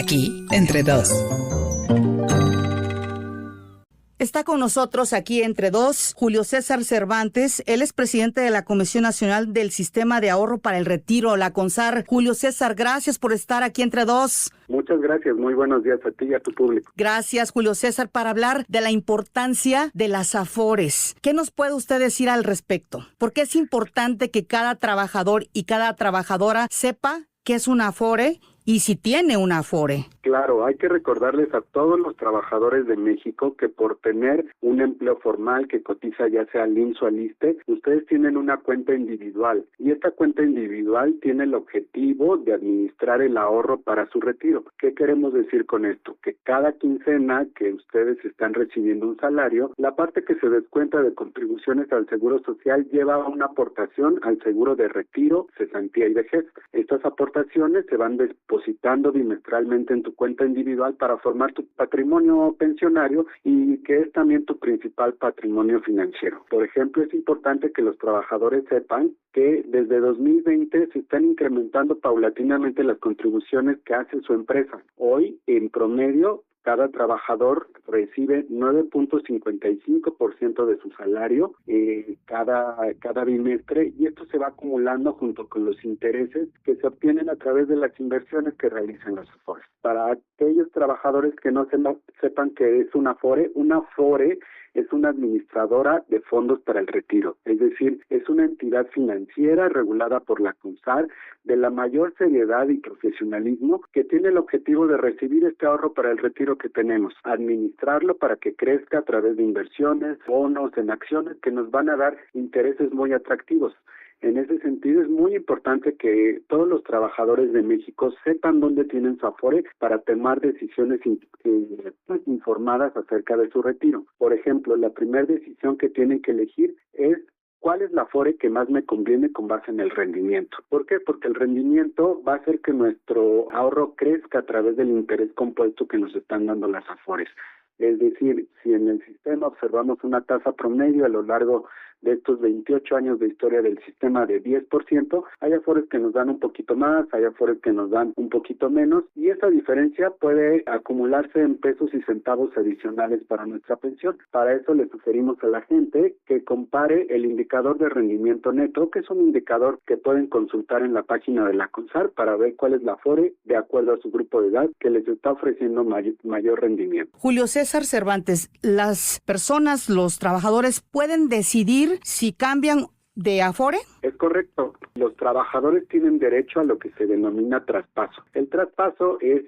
Aquí, entre dos. Está con nosotros aquí entre dos Julio César Cervantes. Él es presidente de la Comisión Nacional del Sistema de Ahorro para el Retiro, la CONSAR. Julio César, gracias por estar aquí entre dos. Muchas gracias, muy buenos días a ti y a tu público. Gracias, Julio César, para hablar de la importancia de las AFORES. ¿Qué nos puede usted decir al respecto? ¿Por qué es importante que cada trabajador y cada trabajadora sepa qué es una AFORE y si tiene una AFORE? Claro, hay que recordarles a todos los trabajadores de México que por tener un empleo formal que cotiza ya sea al IMSS o al ISSSTE, ustedes tienen una cuenta individual y esta cuenta individual tiene el objetivo de administrar el ahorro para su retiro. ¿Qué queremos decir con esto? Que cada quincena que ustedes están recibiendo un salario, la parte que se descuenta de contribuciones al Seguro Social lleva una aportación al seguro de retiro, cesantía y vejez. Estas aportaciones se van depositando bimestralmente en tu cuenta individual para formar tu patrimonio pensionario y que es también tu principal patrimonio financiero. Por ejemplo, es importante que los trabajadores sepan que desde 2020 se están incrementando paulatinamente las contribuciones que hace su empresa. Hoy, en promedio, cada trabajador recibe 9.55% de su salario cada bimestre y esto se va acumulando junto con los intereses que se obtienen a través de las inversiones que realizan los AFORES. Para aquellos trabajadores que no sepan qué es una AFORE es una administradora de fondos para el retiro, es decir, es una entidad financiera regulada por la CONSAR de la mayor seriedad y profesionalismo que tiene el objetivo de recibir este ahorro para el retiro que tenemos, administrarlo para que crezca a través de inversiones, bonos, en acciones que nos van a dar intereses muy atractivos. En ese sentido, es muy importante que todos los trabajadores de México sepan dónde tienen su AFORE para tomar decisiones informadas acerca de su retiro. Por ejemplo, la primera decisión que tienen que elegir es ¿cuál es la AFORE que más me conviene con base en el rendimiento? ¿Por qué? Porque el rendimiento va a hacer que nuestro ahorro crezca a través del interés compuesto que nos están dando las AFORES. Es decir, si en el sistema observamos una tasa promedio a lo largo de estos 28 años de historia del sistema de 10%, hay AFORES que nos dan un poquito más, hay AFORES que nos dan un poquito menos, y esa diferencia puede acumularse en pesos y centavos adicionales para nuestra pensión. Para eso le sugerimos a la gente que compare el indicador de rendimiento neto, que es un indicador que pueden consultar en la página de la CONSAR para ver cuál es la AFORE de acuerdo a su grupo de edad que les está ofreciendo mayor rendimiento. Julio César Cervantes, las personas, los trabajadores pueden decidir si cambian de AFORE. Es correcto. Los trabajadores tienen derecho a lo que se denomina traspaso. El traspaso es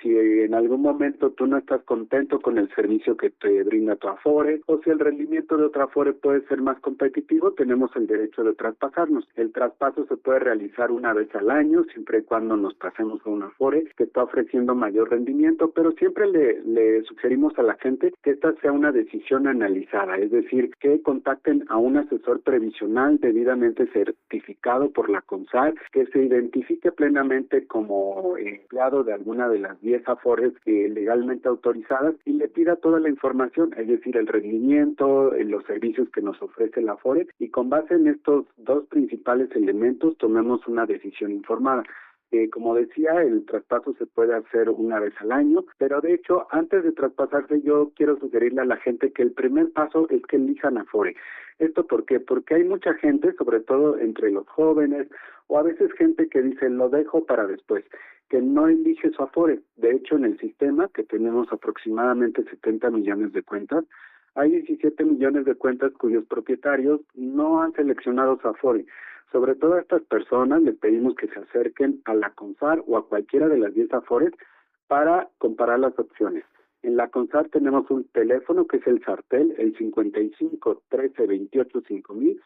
si en algún momento tú no estás contento con el servicio que te brinda tu AFORE o si el rendimiento de otra AFORE puede ser más competitivo, tenemos el derecho de traspasarnos. El traspaso se puede realizar una vez al año, siempre y cuando nos pasemos a una AFORE que está ofreciendo mayor rendimiento, pero siempre le sugerimos a la gente que esta sea una decisión analizada, es decir, que contacten a un asesor previsional debidamente certificado por la CONSAR, que se identifique plenamente como empleado de alguna de las 10 AFORES legalmente autorizadas y le pida toda la información, es decir, el rendimiento, los servicios que nos ofrece la AFORE, y con base en estos dos principales elementos tomemos una decisión informada. Como decía, el traspaso se puede hacer una vez al año, pero de hecho, antes de traspasarse, yo quiero sugerirle a la gente que el primer paso es que elijan AFORE. ¿Esto por qué? Porque hay mucha gente, sobre todo entre los jóvenes, o a veces gente que dice, lo dejo para después, que no elige su AFORE. De hecho, en el sistema, que tenemos aproximadamente 70 millones de cuentas, hay 17 millones de cuentas cuyos propietarios no han seleccionado su AFORE. Sobre todo a estas personas les pedimos que se acerquen a la CONSAR o a cualquiera de las 10 AFORES para comparar las opciones. En la CONSAR tenemos un teléfono que es el SARTEL, el 55 13 28 5000,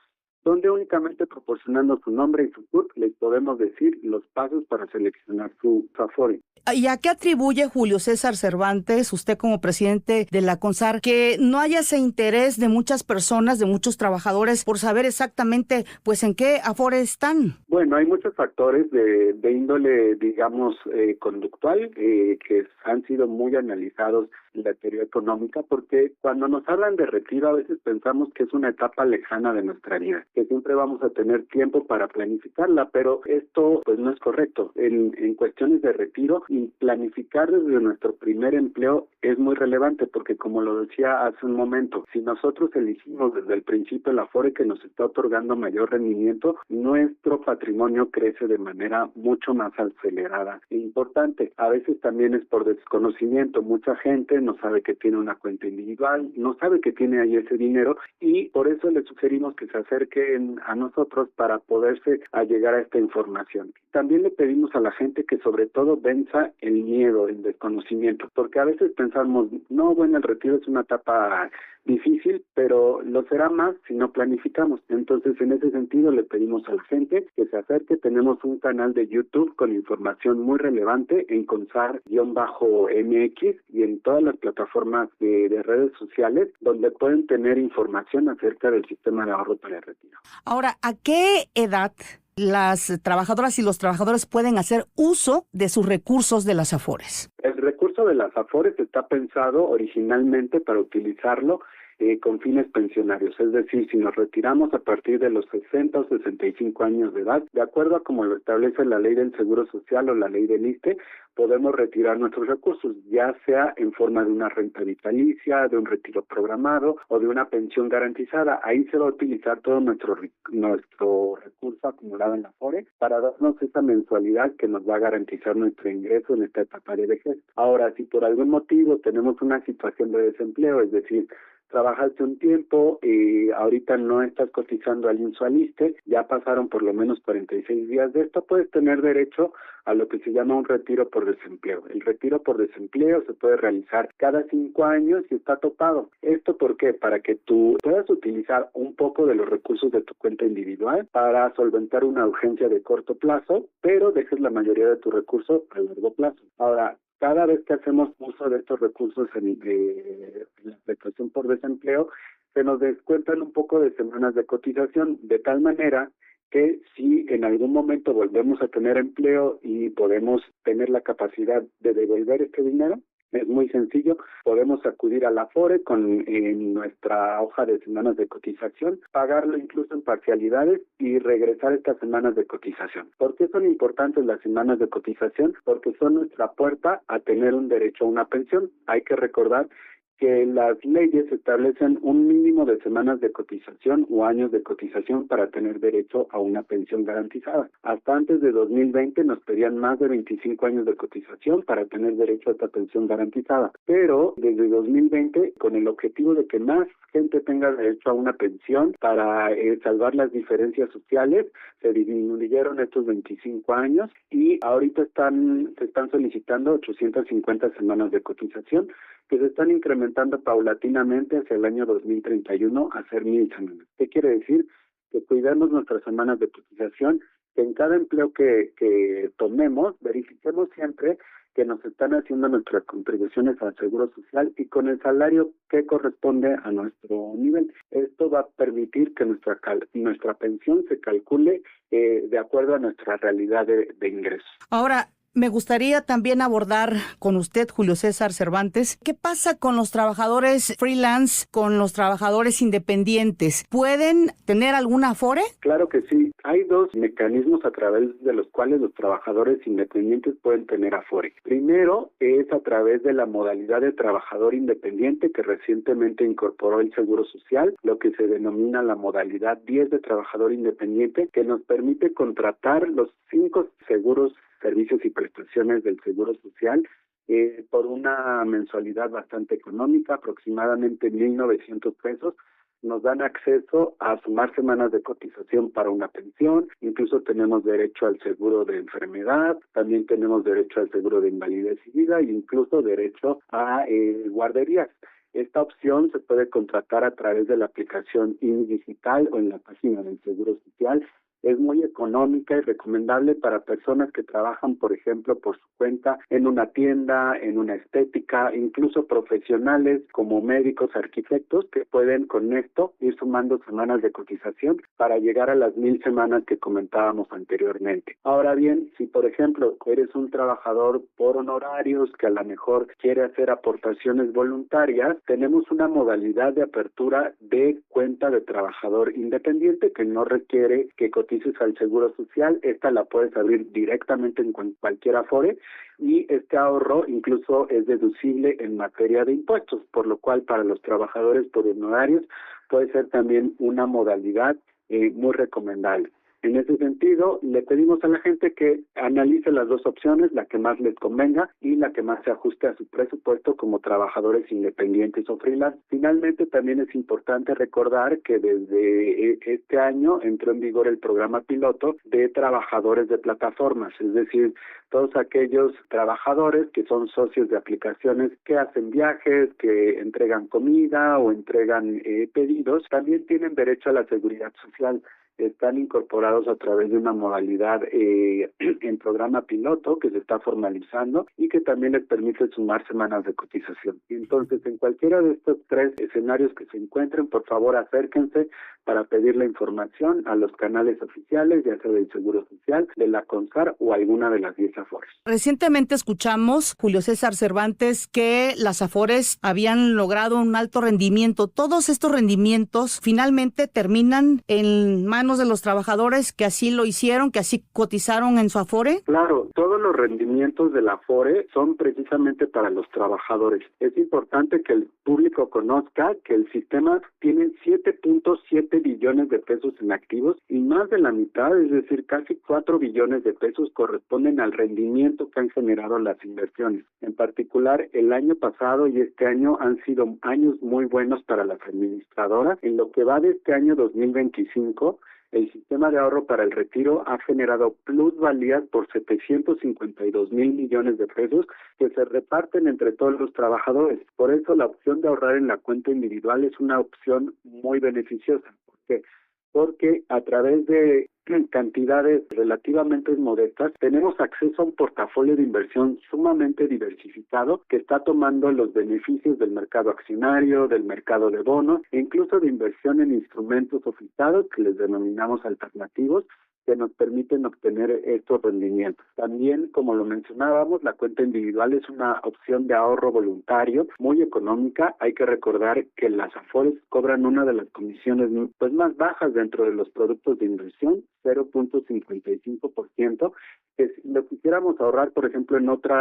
donde únicamente proporcionando su nombre y su CURP les podemos decir los pasos para seleccionar su AFORE. ¿Y a qué atribuye Julio César Cervantes, usted como presidente de la CONSAR, que no haya ese interés de muchas personas, de muchos trabajadores, por saber exactamente pues en qué AFORE están? Bueno, hay muchos factores de índole, digamos, conductual, que han sido muy analizados en la teoría económica, porque cuando nos hablan de retiro a veces pensamos que es una etapa lejana de nuestra vida. que siempre vamos a tener tiempo para planificarla, pero esto pues no es correcto. En cuestiones de retiro, y planificar desde nuestro primer empleo es muy relevante porque, como lo decía hace un momento, si nosotros elegimos desde el principio el Afore que nos está otorgando mayor rendimiento, nuestro patrimonio crece de manera mucho más acelerada e importante. A veces también es por desconocimiento. Mucha gente no sabe que tiene una cuenta individual, no sabe que tiene ahí ese dinero, y por eso les sugerimos que se acerquen a nosotros para poderse llegar a esta información. También le pedimos a la gente que sobre todo venza el miedo, el desconocimiento, porque a veces pensamos, no, bueno, el retiro es una etapa difícil, pero lo será más si no planificamos. Entonces, en ese sentido, le pedimos a la gente que se acerque. Tenemos un canal de YouTube con información muy relevante en CONSAR-MX y en todas las plataformas de redes sociales, donde pueden tener información acerca del sistema de ahorro para el retiro. Ahora, ¿a qué edad las trabajadoras y los trabajadores pueden hacer uso de sus recursos de las Afores? El recurso de las Afores está pensado originalmente para utilizarlo con fines pensionarios, es decir, si nos retiramos a partir de los 60 o 65 años de edad, de acuerdo a como lo establece la ley del Seguro Social o la ley del ISSSTE, podemos retirar nuestros recursos, ya sea en forma de una renta vitalicia, de un retiro programado o de una pensión garantizada. Ahí se va a utilizar todo nuestro recurso acumulado en la Afore para darnos esa mensualidad que nos va a garantizar nuestro ingreso en esta etapa de vejez. Ahora, si por algún motivo tenemos una situación de desempleo, es decir, trabajaste un tiempo y ahorita no estás cotizando al IMSS o al ISSSTE, ya pasaron por lo menos 46 días de esto, puedes tener derecho a lo que se llama un retiro por desempleo. El retiro por desempleo se puede realizar cada 5 años y está topado. ¿Esto por qué? Para que tú puedas utilizar un poco de los recursos de tu cuenta individual para solventar una urgencia de corto plazo, pero dejes la mayoría de tu recurso a largo plazo. Ahora, cada vez que hacemos uso de estos recursos en la prestación por desempleo, se nos descuentan un poco de semanas de cotización, de tal manera que si en algún momento volvemos a tener empleo y podemos tener la capacidad de devolver este dinero, es muy sencillo, podemos acudir a la Afore en nuestra hoja de semanas de cotización, pagarlo incluso en parcialidades y regresar estas semanas de cotización. ¿Por qué son importantes las semanas de cotización? Porque son nuestra puerta a tener un derecho a una pensión. Hay que recordar que las leyes establecen un mínimo de semanas de cotización o años de cotización para tener derecho a una pensión garantizada. Hasta antes de 2020 nos pedían más de 25 años de cotización para tener derecho a esta pensión garantizada. Pero desde 2020, con el objetivo de que más gente tenga derecho a una pensión para salvar las diferencias sociales, se disminuyeron estos 25 años y ahorita se están solicitando 850 semanas de cotización, que se están incrementando paulatinamente hacia el año 2031 a ser 1,000 semanas. ¿Qué quiere decir? Que cuidemos nuestras semanas de cotización, que en cada empleo que tomemos, verifiquemos siempre que nos están haciendo nuestras contribuciones al Seguro Social y con el salario que corresponde a nuestro nivel. Esto va a permitir que nuestra pensión se calcule de acuerdo a nuestra realidad de ingresos. Ahora, me gustaría también abordar con usted, Julio César Cervantes, ¿qué pasa con los trabajadores freelance, con los trabajadores independientes? ¿Pueden tener alguna Afore? Claro que sí. Hay dos mecanismos a través de los cuales los trabajadores independientes pueden tener Afore. Primero es a través de la modalidad de trabajador independiente que recientemente incorporó el Seguro Social, lo que se denomina la modalidad 10 de trabajador independiente, que nos permite contratar los 5 seguros, servicios y prestaciones del Seguro Social por una mensualidad bastante económica, aproximadamente 1,900 pesos. Nos dan acceso a sumar semanas de cotización para una pensión, incluso tenemos derecho al seguro de enfermedad, también tenemos derecho al seguro de invalidez y vida e incluso derecho a guarderías. Esta opción se puede contratar a través de la aplicación IMSS Digital o en la página del Seguro Social Es muy económica y recomendable para personas que trabajan, por ejemplo, por su cuenta en una tienda, en una estética, incluso profesionales como médicos, arquitectos, que pueden con esto ir sumando semanas de cotización para llegar a las 1,000 semanas que comentábamos anteriormente. Ahora bien, si por ejemplo eres un trabajador por honorarios que a lo mejor quiere hacer aportaciones voluntarias, tenemos una modalidad de apertura de cuenta de trabajador independiente que no requiere que cotices al Seguro Social. Esta la puedes abrir directamente en cualquier Afore y este ahorro incluso es deducible en materia de impuestos, por lo cual para los trabajadores por honorarios puede ser también una modalidad muy recomendable. En ese sentido, le pedimos a la gente que analice las dos opciones, la que más les convenga y la que más se ajuste a su presupuesto como trabajadores independientes o freelance. Finalmente, también es importante recordar que desde este año entró en vigor el programa piloto de trabajadores de plataformas, es decir, todos aquellos trabajadores que son socios de aplicaciones que hacen viajes, que entregan comida o entregan pedidos, también tienen derecho a la seguridad social. Están incorporados a través de una modalidad en programa piloto que se está formalizando y que también les permite sumar semanas de cotización. Entonces, en cualquiera de estos tres escenarios que se encuentren, por favor acérquense para pedir la información a los canales oficiales, ya sea del Seguro Social, de la CONSAR o alguna de las 10 Afores. Recientemente escuchamos, Julio César Cervantes, que las Afores habían logrado un alto rendimiento. Todos estos rendimientos finalmente terminan en manos de los trabajadores que así lo hicieron, que así cotizaron en su Afore. Claro, todos los rendimientos de la Afore son precisamente para los trabajadores. Es importante que el público conozca que el sistema tiene 7.7 billones de pesos en activos y más de la mitad, es decir, casi 4 billones de pesos corresponden al rendimiento que han generado las inversiones. En particular, el año pasado y este año han sido años muy buenos para las administradoras. En lo que va de este año 2025, el sistema de ahorro para el retiro ha generado plusvalías por 752 mil millones de pesos que se reparten entre todos los trabajadores. Por eso la opción de ahorrar en la cuenta individual es una opción muy beneficiosa. ¿Por qué? Porque a través de cantidades relativamente modestas, tenemos acceso a un portafolio de inversión sumamente diversificado que está tomando los beneficios del mercado accionario, del mercado de bonos e incluso de inversión en instrumentos sofisticados que les denominamos alternativos, que nos permiten obtener estos rendimientos. También, como lo mencionábamos, la cuenta individual es una opción de ahorro voluntario muy económica. Hay que recordar que las Afores cobran una de las comisiones más bajas dentro de los productos de inversión, 0.55%, que si lo quisiéramos ahorrar, por ejemplo, en otro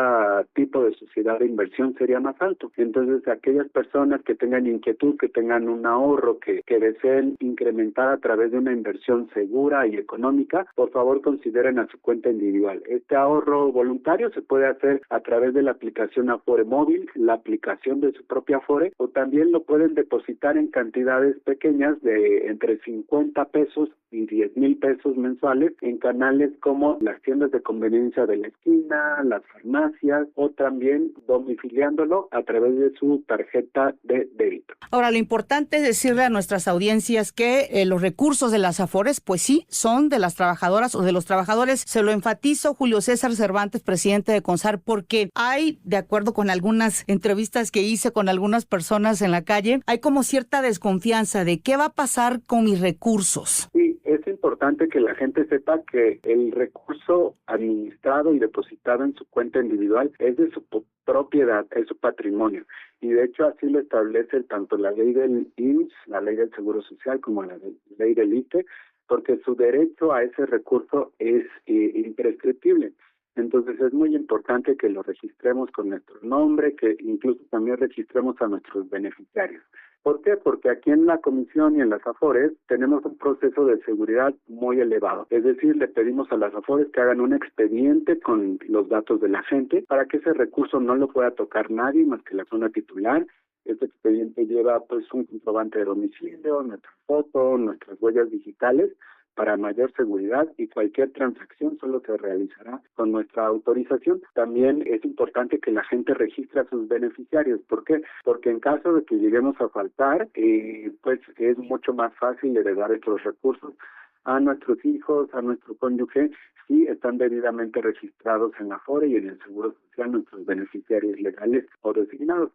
tipo de sociedad de inversión sería más alto. Entonces, aquellas personas que tengan inquietud, que tengan un ahorro, que deseen incrementar a través de una inversión segura y económica, por favor consideren a su cuenta individual. Este ahorro voluntario se puede hacer a través de la aplicación Afore Móvil, la aplicación de su propia Afore, o también lo pueden depositar en cantidades pequeñas de entre 50 pesos y 10,000 pesos mensuales en canales como las tiendas de conveniencia de la esquina, las farmacias o también domiciliándolo a través de su tarjeta de débito. Ahora, lo importante es decirle a nuestras audiencias que los recursos de las Afores, pues sí, son de las trabajadoras o de los trabajadores. Se lo enfatizo, Julio César Cervantes, presidente de CONSAR, porque hay, de acuerdo con algunas entrevistas que hice con algunas personas en la calle, hay como cierta desconfianza de qué va a pasar con mis recursos. Sí, es importante que la gente sepa que el recurso administrado y depositado en su cuenta individual es de su propiedad, es su patrimonio. Y de hecho así lo establece tanto la ley del IMSS, la ley del Seguro Social, como la ley del ISSSTE, porque su derecho a ese recurso es imprescriptible. Entonces es muy importante que lo registremos con nuestro nombre, que incluso también registremos a nuestros beneficiarios. ¿Por qué? Porque aquí en la Comisión y en las Afores tenemos un proceso de seguridad muy elevado. Es decir, le pedimos a las Afores que hagan un expediente con los datos de la gente para que ese recurso no lo pueda tocar nadie más que la zona titular. Este expediente lleva un comprobante de domicilio, nuestra foto, nuestras huellas digitales para mayor seguridad y cualquier transacción solo se realizará con nuestra autorización. También es importante que la gente registre a sus beneficiarios. ¿Por qué? Porque en caso de que lleguemos a faltar, es mucho más fácil heredar estos recursos a nuestros hijos, a nuestro cónyuge, si están debidamente registrados en la Afore y en el Seguro Social nuestros beneficiarios legales o designados.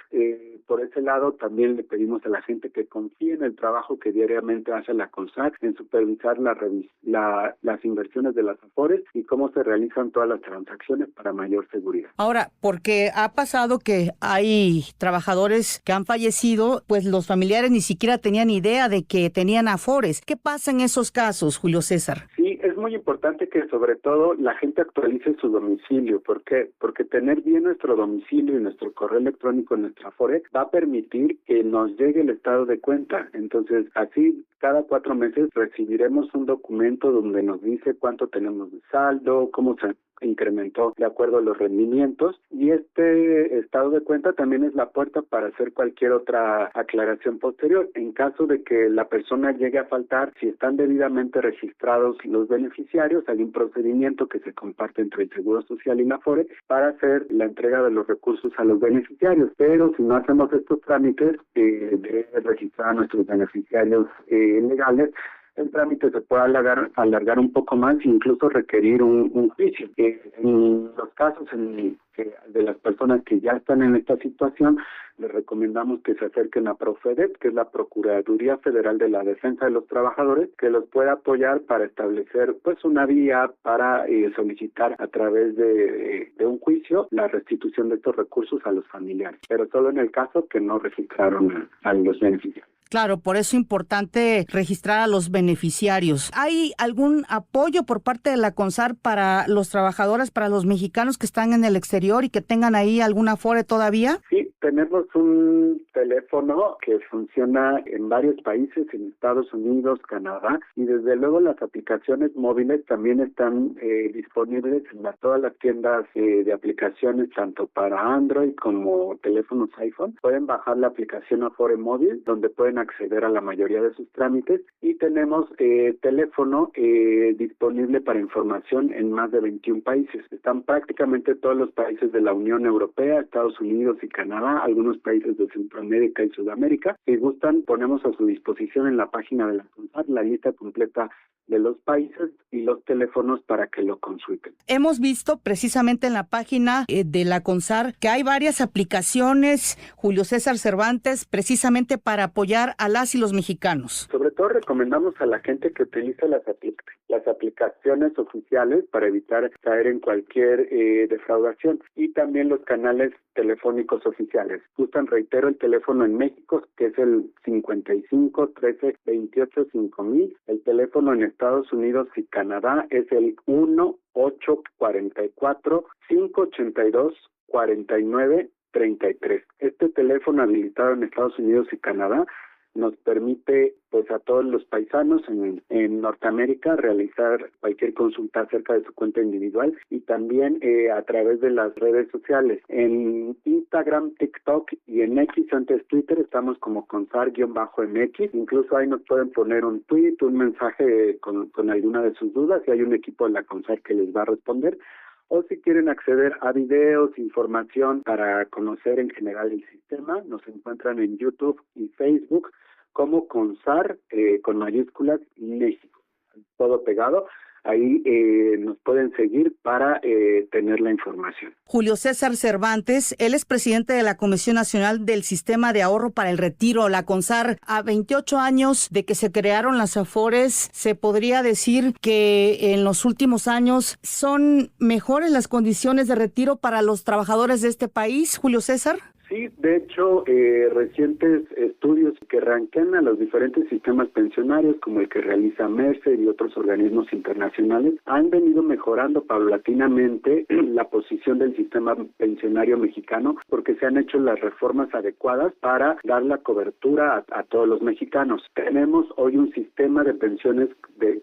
Por ese lado, también le pedimos a la gente que confíe en el trabajo que diariamente hace la CONSAR en supervisar las inversiones de las Afores y cómo se realizan todas las transacciones para mayor seguridad. Ahora, porque ha pasado que hay trabajadores que han fallecido, pues los familiares ni siquiera tenían idea de que tenían Afores. ¿Qué pasa en esos casos, Julio César? Sí, es muy importante que sobre todo la gente actualice su domicilio. ¿Por qué? Porque tener bien nuestro domicilio y nuestro correo electrónico en nuestra Afore va a permitir que nos llegue el estado de cuenta. Entonces, así cada 4 meses recibiremos un documento donde nos dice cuánto tenemos de saldo, cómo se incrementó de acuerdo a los rendimientos, y este estado de cuenta también es la puerta para hacer cualquier otra aclaración posterior. En caso de que la persona llegue a faltar, si están debidamente registrados los beneficiarios, hay un procedimiento que se comparte entre el Seguro Social y la Afore para hacer la entrega de los recursos a los beneficiarios, pero si no hacemos estos trámites de registrar a nuestros beneficiarios legales, el trámite se puede alargar un poco más e incluso requerir un juicio. En los casos de las personas que ya están en esta situación, les recomendamos que se acerquen a Profedet, que es la Procuraduría Federal de la Defensa de los Trabajadores, que los pueda apoyar para establecer pues una vía para solicitar a través de un juicio la restitución de estos recursos a los familiares, pero solo en el caso que no registraron a los beneficiarios. Claro, por eso es importante registrar a los beneficiarios. ¿Hay algún apoyo por parte de la CONSAR para los trabajadores, para los mexicanos que están en el exterior y que tengan ahí alguna Afore todavía? Sí, tenemos un teléfono que funciona en varios países, en Estados Unidos, Canadá, y desde luego las aplicaciones móviles también están disponibles en todas las tiendas de aplicaciones, tanto para Android como teléfonos iPhone. Pueden bajar la aplicación Afore Móvil, donde pueden acceder a la mayoría de sus trámites, y tenemos teléfono disponible para información en más de 21 países. Están prácticamente todos los países de la Unión Europea, Estados Unidos y Canadá, algunos países de Centroamérica y Sudamérica. Si gustan, ponemos a su disposición en la página de la CONSAR la lista completa de los países y los teléfonos para que lo consulten. Hemos visto precisamente en la página de la CONSAR que hay varias aplicaciones, Julio César Cervantes, precisamente para apoyar a las y los mexicanos. Sobre todo recomendamos a la gente que utilice las aplicaciones oficiales para evitar caer en cualquier defraudación, y también los canales telefónicos oficiales. Gustan, reitero, el teléfono en México, que es el 55 13 28 5000. El teléfono en Estados Unidos y Canadá es el 1844 582 49 33. Este teléfono habilitado en Estados Unidos y Canadá nos permite pues a todos los paisanos en Norteamérica realizar cualquier consulta acerca de su cuenta individual, y también a través de las redes sociales. En Instagram, TikTok y en X, antes Twitter, estamos como CONSAR-MX. Incluso ahí nos pueden poner un tweet, un mensaje con alguna de sus dudas, y hay un equipo de la CONSAR que les va a responder. O si quieren acceder a videos, información para conocer en general el sistema, nos encuentran en YouTube y Facebook como CONSAR, con mayúsculas, México, todo pegado. Ahí nos pueden seguir para tener la información. Julio César Cervantes, él es presidente de la Comisión Nacional del Sistema de Ahorro para el Retiro, la CONSAR. A 28 años de que se crearon las Afores, se podría decir que en los últimos años son mejores las condiciones de retiro para los trabajadores de este país, Julio César. Sí, de hecho, recientes estudios que rankean a los diferentes sistemas pensionarios, como el que realiza Mercer y otros organismos internacionales, han venido mejorando paulatinamente la posición del sistema pensionario mexicano, porque se han hecho las reformas adecuadas para dar la cobertura a todos los mexicanos. Tenemos hoy un sistema de pensiones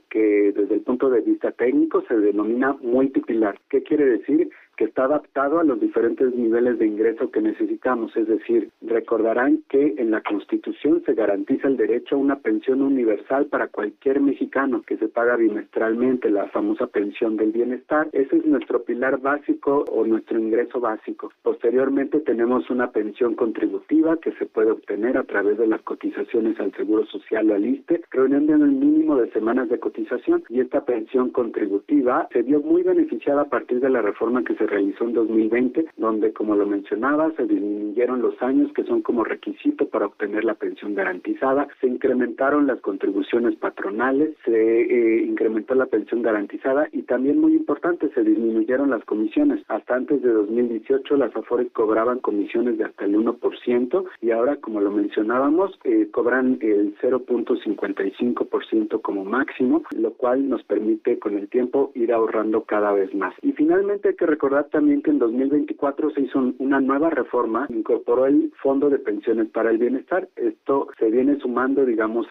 que desde el punto de vista técnico se denomina multipilar. ¿Qué quiere decir? que está adaptado a los diferentes niveles de ingreso que necesitamos. Es decir, recordarán que en la Constitución se garantiza el derecho a una pensión universal para cualquier mexicano, que se paga bimestralmente, la famosa pensión del bienestar. Ese es nuestro pilar básico o nuestro ingreso básico. Posteriormente tenemos una pensión contributiva que se puede obtener a través de las cotizaciones al Seguro Social o al ISSSTE, reuniendo en el mínimo de semanas de cotización, y esta pensión contributiva se vio muy beneficiada a partir de la reforma que se realizó en 2020, donde, como lo mencionaba, se disminuyeron los años que son como requisito para obtener la pensión garantizada, se incrementaron las contribuciones patronales, se incrementó la pensión garantizada y también, muy importante, se disminuyeron las comisiones. Hasta antes de 2018 las AFORES cobraban comisiones de hasta el 1% y ahora, como lo mencionábamos, cobran el 0.55% como máximo, lo cual nos permite con el tiempo ir ahorrando cada vez más. Y finalmente hay que recordar también que en 2024 se hizo una nueva reforma, incorporó el Fondo de Pensiones para el Bienestar. Esto se viene sumando, digamos,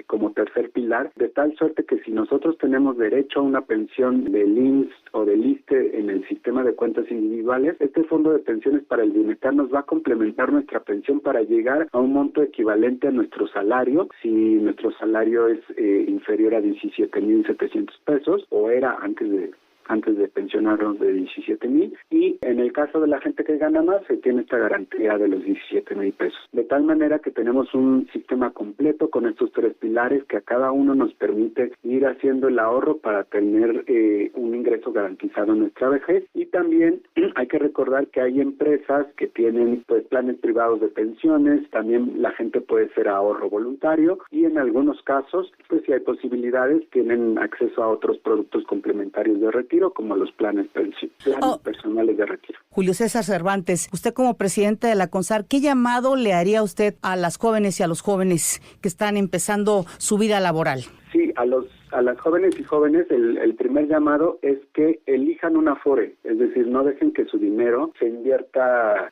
como tercer pilar, de tal suerte que si nosotros tenemos derecho a una pensión del IMSS o del ISSSTE en el sistema de cuentas individuales, este Fondo de Pensiones para el Bienestar nos va a complementar nuestra pensión para llegar a un monto equivalente a nuestro salario. Si nuestro salario es inferior a 17,700 pesos, o era antes de pensionarnos de 17,000, y en el caso de la gente que gana más se tiene esta garantía de los 17,000 pesos. De tal manera que tenemos un sistema completo con estos tres pilares que a cada uno nos permite ir haciendo el ahorro para tener un ingreso garantizado en nuestra vejez. Y también hay que recordar que hay empresas que tienen planes privados de pensiones, también la gente puede ser ahorro voluntario, y en algunos casos, si hay posibilidades, tienen acceso a otros productos complementarios de retiro, como los planes personales de retiro. Julio César Cervantes, usted como presidente de la CONSAR, ¿qué llamado le haría usted a las jóvenes y a los jóvenes que están empezando su vida laboral? Sí, a las jóvenes y jóvenes el primer llamado es que elijan una AFORE, es decir, no dejen que su dinero se invierta,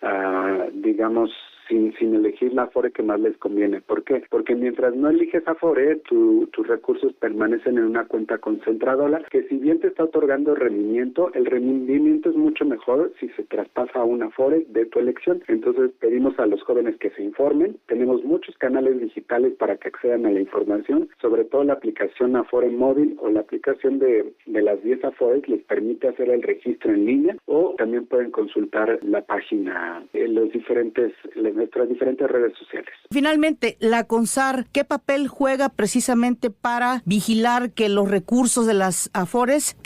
digamos, sin elegir la AFORE que más les conviene. ¿Por qué? Porque mientras no eliges AFORE, tus recursos permanecen en una cuenta concentradora que, si bien te está otorgando rendimiento, el rendimiento es mucho mejor si se traspasa a una AFORE de tu elección. Entonces pedimos a los jóvenes que se informen. Tenemos muchos canales digitales para que accedan a la información, sobre todo la aplicación AFORE móvil o la aplicación de las 10 AFORES les permite hacer el registro en línea, o también pueden consultar la página en nuestras diferentes redes sociales. Finalmente, la CONSAR, ¿qué papel juega precisamente para vigilar que los recursos de las AFORES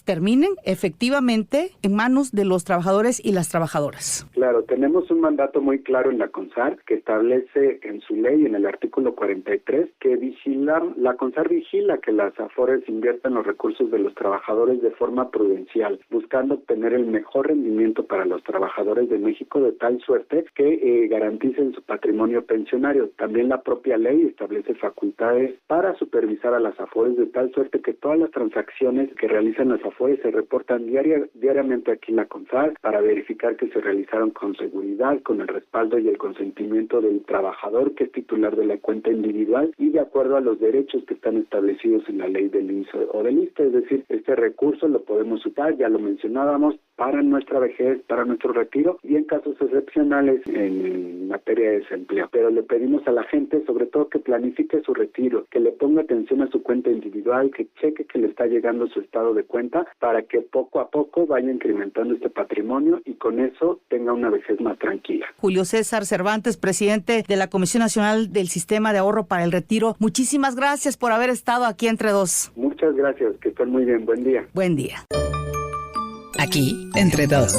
terminen efectivamente en manos de los trabajadores y las trabajadoras? Claro, tenemos un mandato muy claro en la CONSAR que establece en su ley, en el artículo 43, que la CONSAR vigila que las AFORES inviertan los recursos de los trabajadores de forma prudencial, buscando obtener el mejor rendimiento para los trabajadores de México, de tal suerte que garanticen su patrimonio pensionario. También la propia ley establece facultades para supervisar a las AFORES, de tal suerte que todas las transacciones que realizan las AFORES se reportan diariamente aquí en la CONSAR para verificar que se realizaron con seguridad, con el respaldo y el consentimiento del trabajador que es titular de la cuenta individual y de acuerdo a los derechos que están establecidos en la ley del IMSS o del ISSSTE. Es decir, este recurso lo podemos usar, ya lo mencionábamos, para nuestra vejez, para nuestro retiro y en casos excepcionales en materia de desempleo. Pero le pedimos a la gente, sobre todo, que planifique su retiro, que le ponga atención a su cuenta individual, que cheque que le está llegando su estado de cuenta para que poco a poco vaya incrementando este patrimonio y con eso tenga una vejez más tranquila. Julio César Cervantes, presidente de la Comisión Nacional del Sistema de Ahorro para el Retiro, muchísimas gracias por haber estado aquí entre dos. Muchas gracias, que estén muy bien. Buen día. Buen día. Aquí, entre dos.